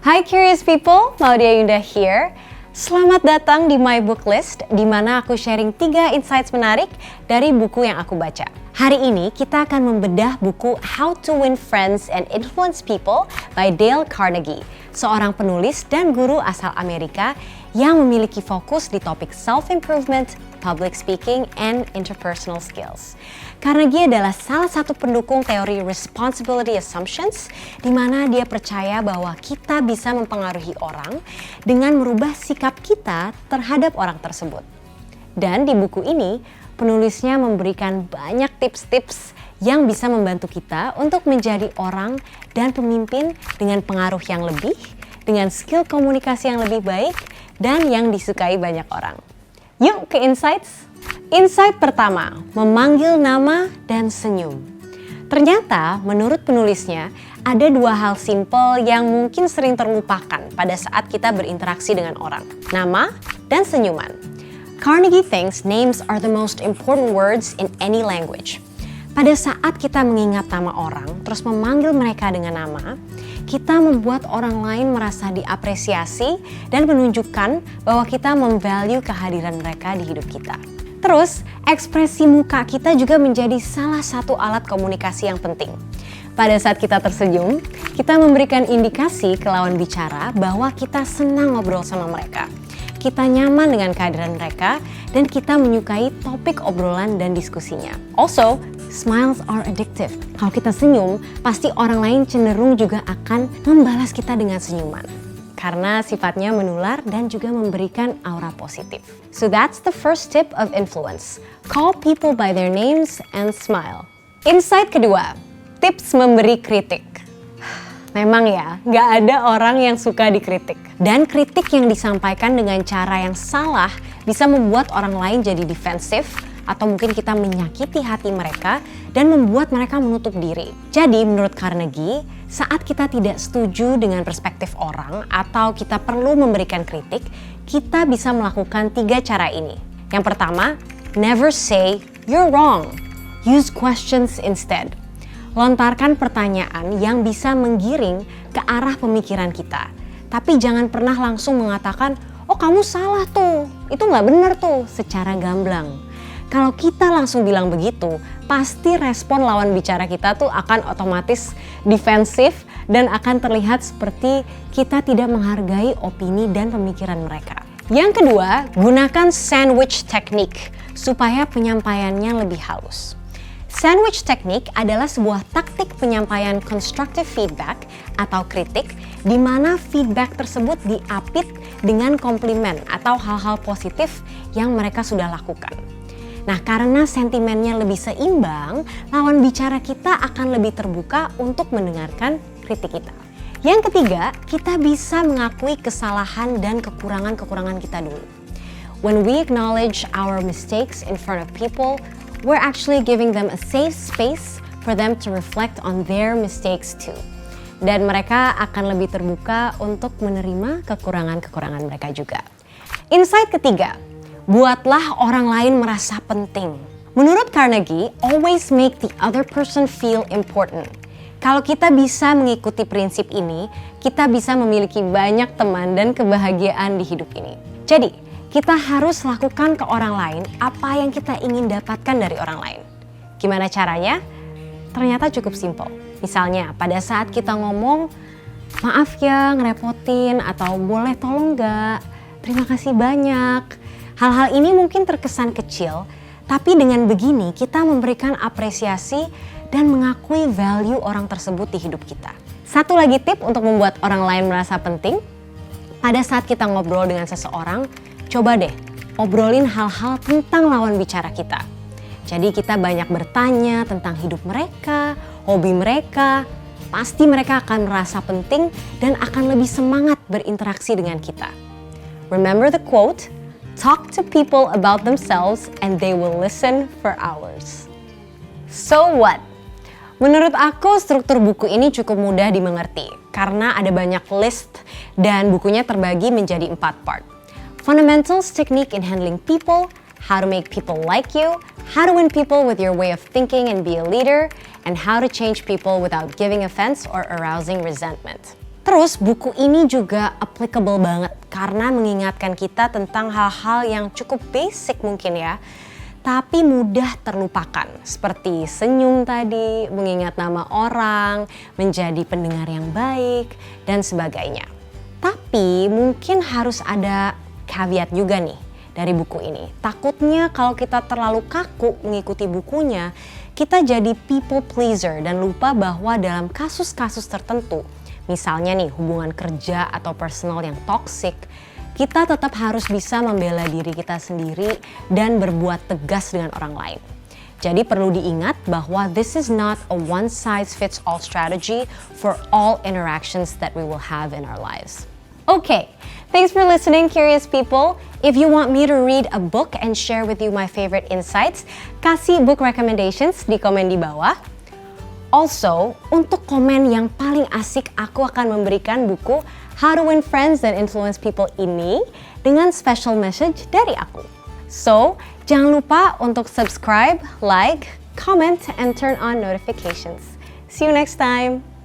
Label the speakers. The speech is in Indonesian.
Speaker 1: Hi curious people, Maudia Yunda here. Selamat datang di My Book List, di mana aku sharing 3 insights menarik dari buku yang aku baca. Hari ini kita akan membedah buku How to Win Friends and Influence People by Dale Carnegie, seorang penulis dan guru asal Amerika yang memiliki fokus di topik self-improvement, public speaking, and interpersonal skills. Carnegie adalah salah satu pendukung teori responsibility assumptions, di mana dia percaya bahwa kita bisa mempengaruhi orang dengan merubah sikap kita terhadap orang tersebut. Dan di buku ini, penulisnya memberikan banyak tips-tips yang bisa membantu kita untuk menjadi orang dan pemimpin dengan pengaruh yang lebih, dengan skill komunikasi yang lebih baik, dan yang disukai banyak orang. Yuk ke insights! Insight pertama, memanggil nama dan senyum. Ternyata menurut penulisnya ada 2 hal simpel yang mungkin sering terlupakan pada saat kita berinteraksi dengan orang, nama dan senyuman. Carnegie thinks names are the most important words in any language. Pada saat kita mengingat nama orang, terus memanggil mereka dengan nama, kita membuat orang lain merasa diapresiasi dan menunjukkan bahwa kita memvalue kehadiran mereka di hidup kita. Terus, ekspresi muka kita juga menjadi salah satu alat komunikasi yang penting. Pada saat kita tersenyum, kita memberikan indikasi ke lawan bicara bahwa kita senang ngobrol sama mereka. Kita nyaman dengan kehadiran mereka dan kita menyukai topik obrolan dan diskusinya. Also, smiles are addictive. Kalau kita senyum, pasti orang lain cenderung juga akan membalas kita dengan senyuman. Karena sifatnya menular dan juga memberikan aura positif. So that's the first tip of influence. Call people by their names and smile. Insight kedua, tips memberi kritik. Memang ya, nggak ada orang yang suka dikritik. Dan kritik yang disampaikan dengan cara yang salah bisa membuat orang lain jadi defensif, atau mungkin kita menyakiti hati mereka dan membuat mereka menutup diri. Jadi menurut Carnegie, saat kita tidak setuju dengan perspektif orang atau kita perlu memberikan kritik, kita bisa melakukan 3 cara ini. Yang pertama, never say you're wrong. Use questions instead. Lontarkan pertanyaan yang bisa menggiring ke arah pemikiran kita. Tapi jangan pernah langsung mengatakan, oh kamu salah tuh, itu nggak benar tuh, secara gamblang. Kalau kita langsung bilang begitu, pasti respon lawan bicara kita tuh akan otomatis defensif dan akan terlihat seperti kita tidak menghargai opini dan pemikiran mereka. Yang kedua, gunakan sandwich technique supaya penyampaiannya lebih halus. Sandwich technique adalah sebuah taktik penyampaian constructive feedback atau kritik di mana feedback tersebut diapit dengan komplimen atau hal-hal positif yang mereka sudah lakukan. Nah, karena sentimennya lebih seimbang, lawan bicara kita akan lebih terbuka untuk mendengarkan kritik kita. Yang ketiga, kita bisa mengakui kesalahan dan kekurangan-kekurangan kita dulu. When we acknowledge our mistakes in front of people, we're actually giving them a safe space for them to reflect on their mistakes too. Dan mereka akan lebih terbuka untuk menerima kekurangan-kekurangan mereka juga. Insight ketiga, buatlah orang lain merasa penting. Menurut Carnegie, always make the other person feel important. Kalau kita bisa mengikuti prinsip ini, kita bisa memiliki banyak teman dan kebahagiaan di hidup ini. Jadi, kita harus lakukan ke orang lain apa yang kita ingin dapatkan dari orang lain. Gimana caranya? Ternyata cukup simpel. Misalnya, pada saat kita ngomong, maaf ya ngerepotin, atau boleh tolong nggak? Terima kasih banyak. Hal-hal ini mungkin terkesan kecil, tapi dengan begini kita memberikan apresiasi dan mengakui value orang tersebut di hidup kita. Satu lagi tip untuk membuat orang lain merasa penting, pada saat kita ngobrol dengan seseorang, coba deh obrolin hal-hal tentang lawan bicara kita. Jadi kita banyak bertanya tentang hidup mereka, hobi mereka, pasti mereka akan merasa penting dan akan lebih semangat berinteraksi dengan kita. Remember the quote? Talk to people about themselves and they will listen for hours. So what? Menurut aku struktur buku ini cukup mudah dimengerti karena ada banyak list dan bukunya terbagi menjadi 4 part. Fundamentals technique in handling people, how to make people like you, how to win people with your way of thinking and be a leader, and how to change people without giving offense or arousing resentment. Terus buku ini juga applicable banget karena mengingatkan kita tentang hal-hal yang cukup basic mungkin ya, tapi mudah terlupakan. Seperti senyum tadi, mengingat nama orang, menjadi pendengar yang baik, dan sebagainya. Tapi mungkin harus ada caveat juga nih dari buku ini. Takutnya kalau kita terlalu kaku mengikuti bukunya, kita jadi people pleaser dan lupa bahwa dalam kasus-kasus tertentu, misalnya nih hubungan kerja atau personal yang toxic, kita tetap harus bisa membela diri kita sendiri dan berbuat tegas dengan orang lain. Jadi perlu diingat bahwa this is not a one size fits all strategy for all interactions that we will have in our lives. Okay, thanks for listening, curious people. If you want me to read a book and share with you my favorite insights, kasih book recommendations di komen di bawah. Also, untuk komen yang paling asik, aku akan memberikan buku How to Win Friends and Influence People ini dengan special message dari aku. So, jangan lupa untuk subscribe, like, comment, and turn on notifications. See you next time!